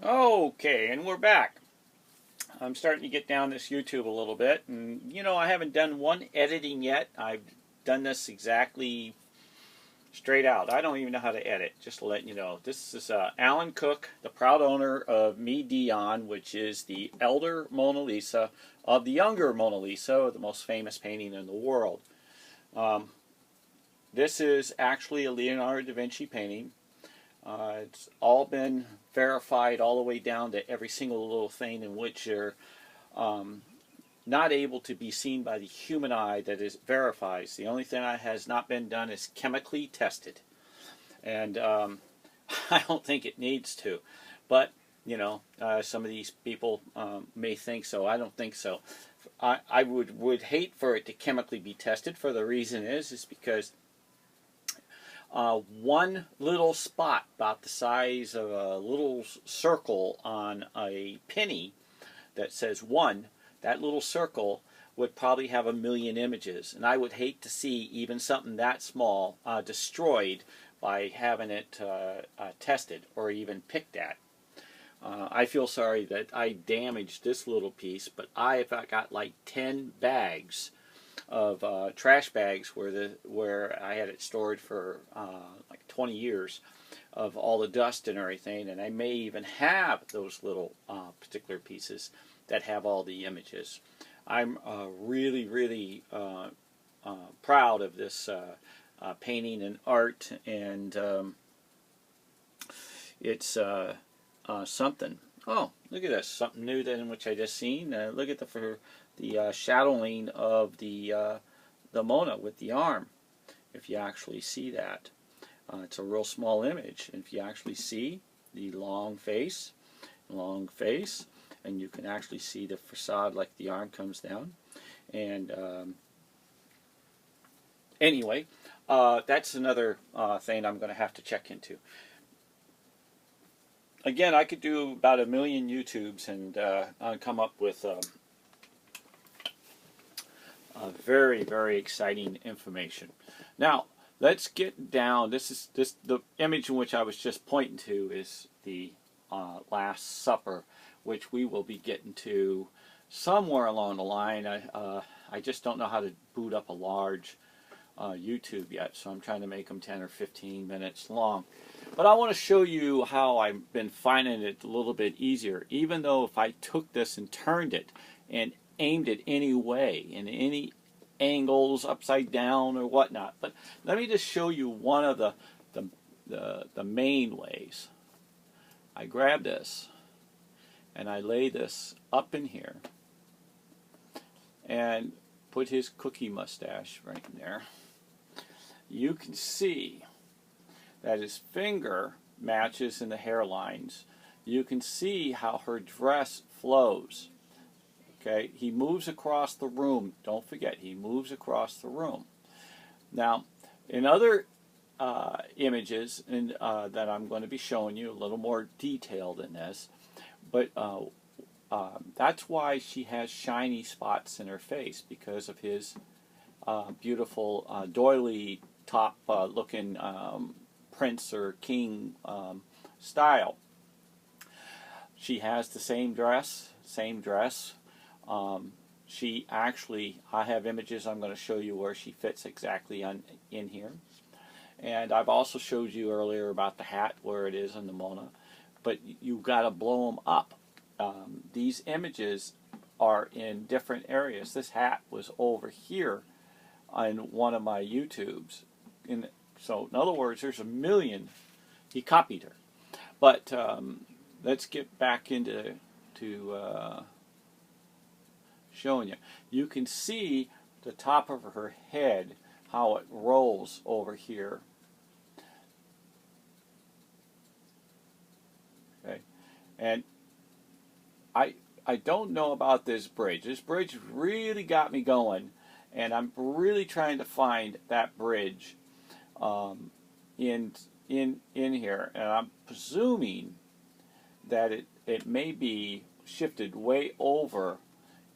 Okay, and we're back. I'm starting to get down this YouTube a little bit, and I haven't done one editing yet. I've done this exactly straight out. I don't even know how to edit, just to let you know. This is Alan Cook, the proud owner of Medion, which is the elder Mona Lisa of the younger Mona Lisa, the most famous painting in the world. This is actually a Leonardo da Vinci painting. It's all been verified all the way down to every single little thing in which you're not able to be seen by the human eye that is verifies. The only thing that has not been done is chemically tested. And I don't think it needs to. But, some of these people may think so. I don't think so. I would hate for it to chemically be tested. For the reason is because one little spot about the size of a little circle on a penny that says 1, that little circle would probably have 1,000,000 images. And I would hate to see even something that small destroyed by having it tested or even picked at. I feel sorry that I damaged this little piece, but I've got like 10 bags of trash bags where I had it stored for like 20 years of all the dust and everything, and I may even have those little particular pieces that have all the images. I'm really proud of this painting and art, and it's something. Oh, look at this, something new than which I just seen. Look at the shadowing of the Mona with the arm. If you actually see that, it's a real small image. And if you actually see the long face, and you can actually see the facade like the arm comes down. And anyway, that's another thing I'm going to have to check into. Again, I could do about 1,000,000 YouTubes and come up with very exciting information. Now, let's get down. The image in which I was just pointing to is the Last Supper, which we will be getting to somewhere along the line. I just don't know how to boot up a large YouTube yet, so I'm trying to make them 10 or 15 minutes long. But I want to show you how I've been finding it a little bit easier, even though if I took this and turned it and aimed it any way, in any angles, upside down or whatnot. But let me just show you one of the main ways. I grab this and I lay this up in here and put his cookie mustache right in there. You can see that his finger matches in the hairlines. You can see how her dress flows. Okay, he moves across the room. Don't forget, he moves across the room. Now, in other images that I'm going to be showing you, a little more detailed than this, but that's why she has shiny spots in her face, because of his beautiful doily top looking prince or king style. She has the same dress. She actually, I have images I'm going to show you where she fits exactly in here. And I've also showed you earlier about the hat, where it is in the Mona. But you've got to blow them up. These images are in different areas. This hat was over here on one of my YouTubes. So in other words, there's 1,000,000. He copied her. But let's get back into showing you. You can see the top of her head, how it rolls over here. Okay, and I don't know about this bridge. This bridge really got me going, and I'm really trying to find that bridge in here, and I'm presuming that it may be shifted way over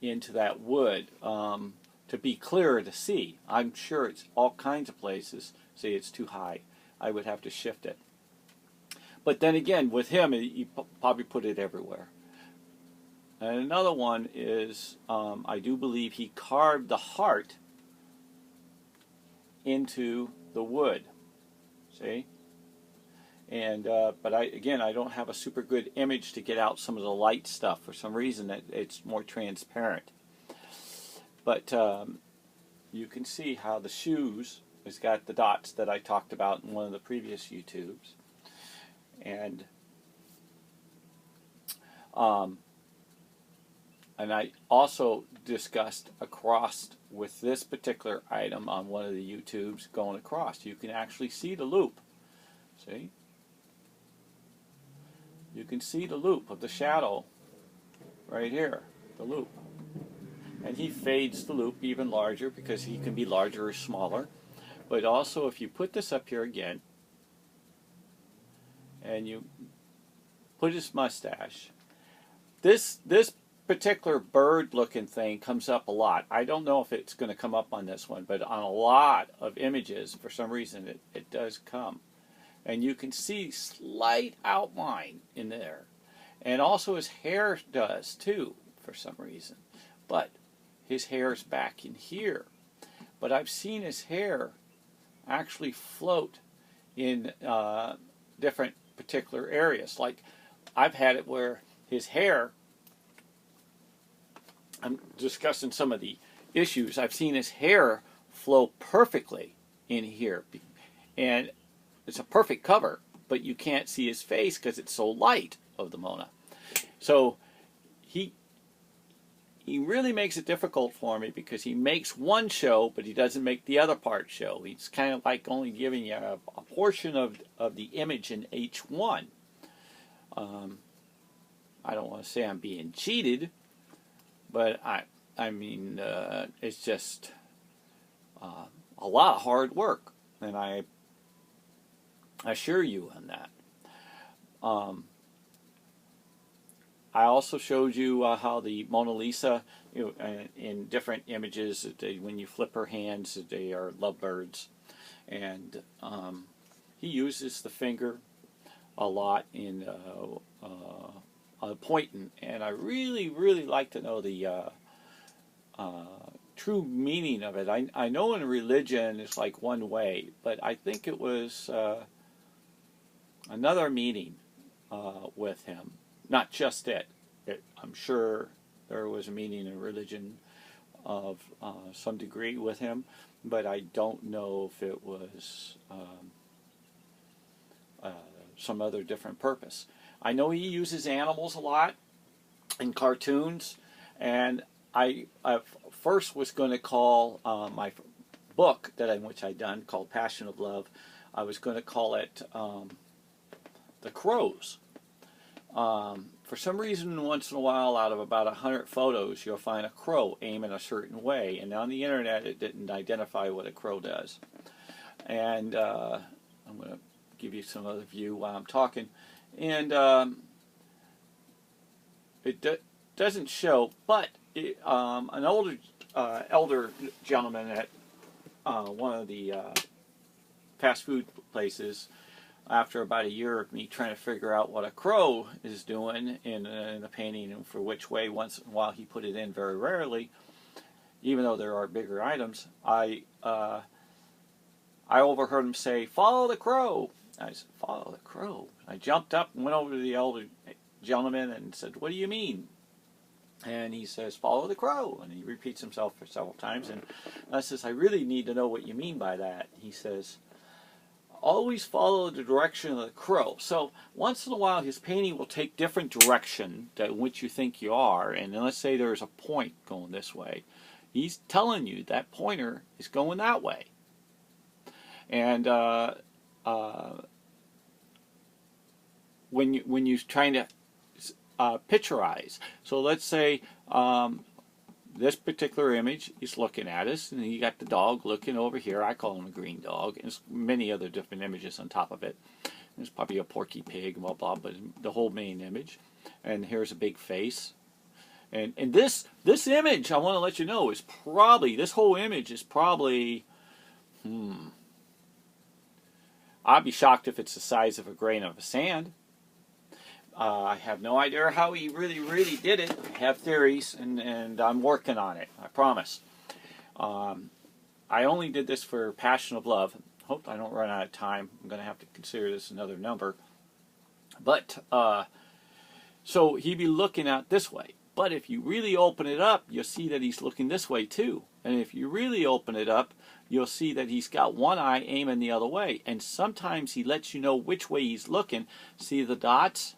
into that wood to be clearer to see. I'm sure it's all kinds of places. See, it's too high. I would have to shift it. But then again, with him, you probably put it everywhere. And another one is, I do believe he carved the heart into the wood. See? And but I don't have a super good image to get out some of the light stuff. For some reason, it's more transparent. But you can see how the shoes has got the dots that I talked about in one of the previous YouTubes. And I also discussed across with this particular item on one of the YouTubes going across. You can actually see the loop. See? You can see the loop of the shadow right here, the loop. And he fades the loop even larger because he can be larger or smaller. But also if you put this up here again, and you put his mustache, this particular bird looking thing comes up a lot. I don't know if it's going to come up on this one, but on a lot of images, for some reason, it does come. And you can see slight outline in there. And also his hair does too, for some reason. But his hair's back in here. But I've seen his hair actually float in different particular areas. Like I've had it where his hair, I'm discussing some of the issues, I've seen his hair flow perfectly in here. And it's a perfect cover, but you can't see his face because it's so light of the Mona. So he really makes it difficult for me because he makes one show, but he doesn't make the other part show. He's kind of like only giving you a portion of the image in each one. I don't want to say I'm being cheated, but I mean it's just a lot of hard work, and I assure you on that. I also showed you how the Mona Lisa, in different images, when you flip her hands, they are lovebirds. And he uses the finger a lot in pointing. And I really, really like to know the true meaning of it. I know in religion it's like one way, but I think it was another meaning with him. Not just it. I'm sure there was a meaning in religion of some degree with him, but I don't know if it was some other different purpose. I know he uses animals a lot in cartoons, and I first was going to call my book which I'd done called Passion of Love, I was going to call it The Crows. For some reason, once in a while, out of about 100 photos, you'll find a crow aim in a certain way. And on the internet, it didn't identify what a crow does. And I'm going to give you some other view while I'm talking. And it doesn't show, but an elder gentleman at one of the fast food places, after about a year of me trying to figure out what a crow is doing in the painting and for which way, once in a while he put it in very rarely, even though there are bigger items, I overheard him say, "Follow the crow." I said, "Follow the crow." I jumped up and went over to the elder gentleman and said, "What do you mean?" And he says, "Follow the crow." And he repeats himself for several times. And I says, "I really need to know what you mean by that." He says, "Always follow the direction of the crow." So once in a while his painting will take different direction than which you think you are, and let's say there's a point going this way, he's telling you that pointer is going that way. And when you're trying to picturize, so let's say this particular image, he's looking at us, and you got the dog looking over here. I call him a green dog. And there's many other different images on top of it. There's probably a porky pig, blah, blah, but the whole main image. And here's a big face. And this image, I want to let you know, is probably, this whole image is probably, I'd be shocked if it's the size of a grain of sand. I have no idea how he really did it. I have theories, and I'm working on it, I promise. I only did this for Passion of Love. Hope I don't run out of time. I'm going to have to consider this another number. But, so he'd be looking out this way. But if you really open it up, you'll see that he's looking this way too. And if you really open it up, you'll see that he's got one eye aiming the other way. And sometimes he lets you know which way he's looking. See the dots?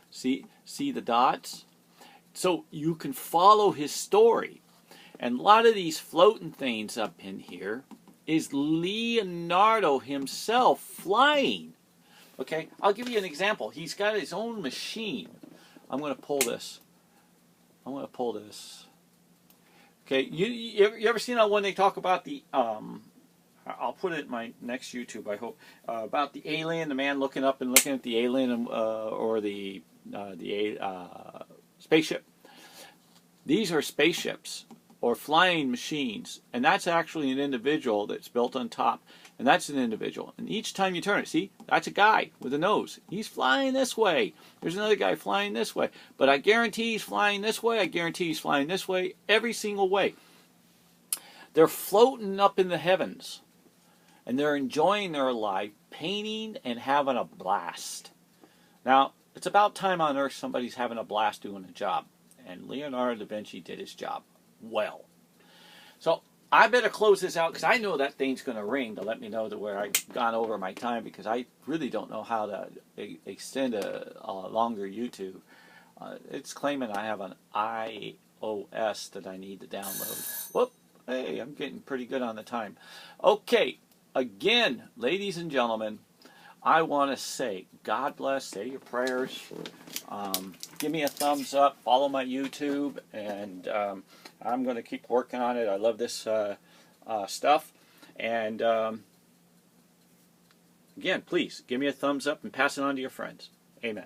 See the dots? So you can follow his story. And a lot of these floating things up in here is Leonardo himself flying. Okay, I'll give you an example. He's got his own machine. I'm going to pull this. Okay, you ever seen that when they talk about the, I'll put it in my next YouTube, I hope, about the alien, the man looking up and looking at the alien, or the spaceship. These are spaceships or flying machines, and that's actually an individual that's built on top, and that's an individual. And each time you turn it, see, that's a guy with a nose. He's flying this way. There's another guy flying this way. But I guarantee he's flying this way. I guarantee he's flying this way. Every single way. They're floating up in the heavens, and they're enjoying their life, painting and having a blast. Now, it's about time on Earth somebody's having a blast doing a job. And Leonardo da Vinci did his job well. So I better close this out because I know that thing's going to ring to let me know that where I've gone over my time, because I really don't know how to extend a longer YouTube. It's claiming I have an iOS that I need to download. Whoop! Hey, I'm getting pretty good on the time. Okay, again, ladies and gentlemen, I want to say God bless, say your prayers, give me a thumbs up, follow my YouTube, and I'm going to keep working on it. I love this stuff. And again, please give me a thumbs up and pass it on to your friends. Amen.